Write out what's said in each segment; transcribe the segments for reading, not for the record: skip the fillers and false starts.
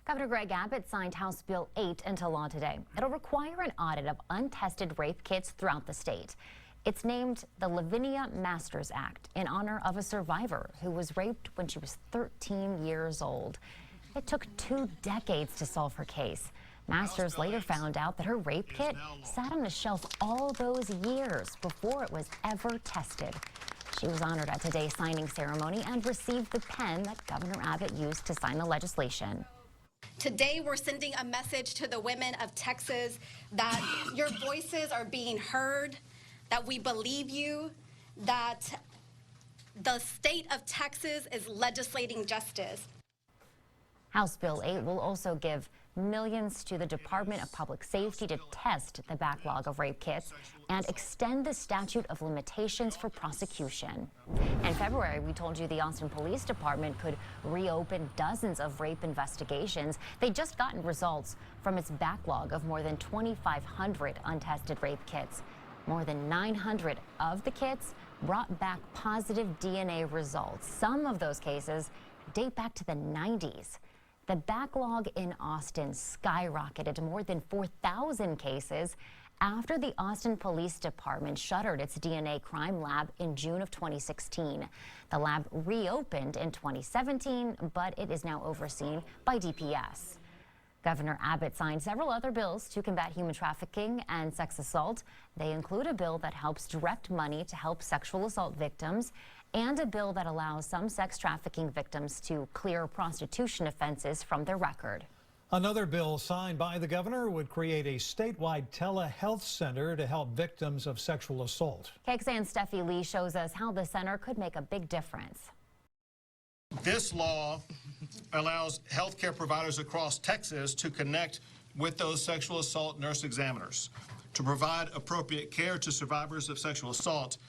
Governor Greg Abbott signed House Bill 8 into law today. It'll require an audit of untested rape kits throughout the state. It's named the Lavinia Masters Act in honor of a survivor who was raped when she was 13 years old. It took 2 decades to solve her case. Masters later found out that her rape kit sat on a shelf all those years before it was ever tested. She was honored at today's signing ceremony and received the pen that Governor Abbott used to sign the legislation. Today, we're sending a message to the women of Texas that your voices are being heard, that we believe you, that the state of Texas is legislating justice. House Bill 8 will also give millions to the Department of Public Safety to test the backlog of rape kits and extend the statute of limitations for prosecution. In February, we told you the Austin Police Department could reopen dozens of rape investigations. They'd just gotten results from its backlog of more than 2,500 untested rape kits. More than 900 of the kits brought back positive DNA results. Some of those cases date back to the 90s. The backlog in Austin skyrocketed to more than 4,000 cases after the Austin Police Department shuttered its DNA crime lab in June of 2016. The lab reopened in 2017, but it is now overseen by DPS. Governor Abbott signed several other bills to combat human trafficking and sex assault. They include a bill that helps direct money to help sexual assault victims and a bill that allows some sex trafficking victims to clear prostitution offenses from their record. Another bill signed by the governor would create a statewide telehealth center to help victims of sexual assault. KXAN's Steffi Lee shows us how the center could make a big difference. This law allows healthcare providers across Texas to connect with those sexual assault nurse examiners, to provide appropriate care to survivors of sexual assault,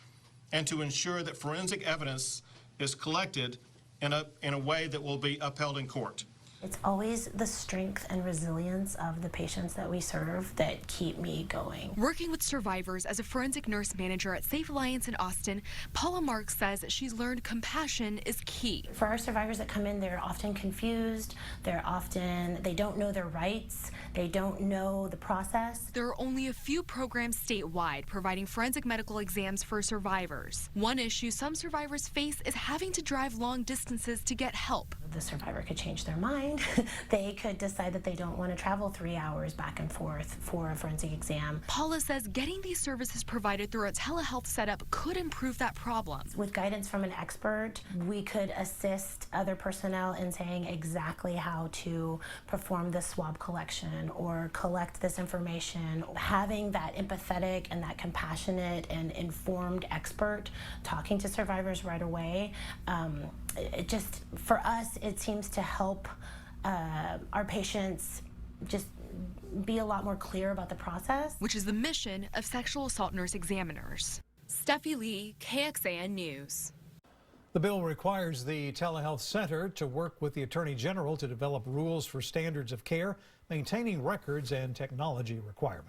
and to ensure that forensic evidence is collected in a way that will be upheld in court. It's always the strength and resilience of the patients that we serve that keep me going. Working with survivors as a forensic nurse manager at Safe Alliance in Austin, Paula Marks says she's learned compassion is key. For our survivors that come in, they're often confused, they don't know their rights, they don't know the process. There are only a few programs statewide providing forensic medical exams for survivors. One issue some survivors face is having to drive long distances to get help. The survivor could change their mind. They could decide that they don't want to travel 3 hours back and forth for a forensic exam. Paula says getting these services provided through a telehealth setup could improve that problem. With guidance from an expert, we could assist other personnel in saying exactly how to perform the swab collection or collect this information. Having that empathetic and that compassionate and informed expert talking to survivors right away, it just, for us, it seems to help our patients just be a lot more clear about the process. Which is the mission of sexual assault nurse examiners. Steffi Lee, KXAN News. The bill requires the telehealth center to work with the Attorney General to develop rules for standards of care, maintaining records and technology requirements.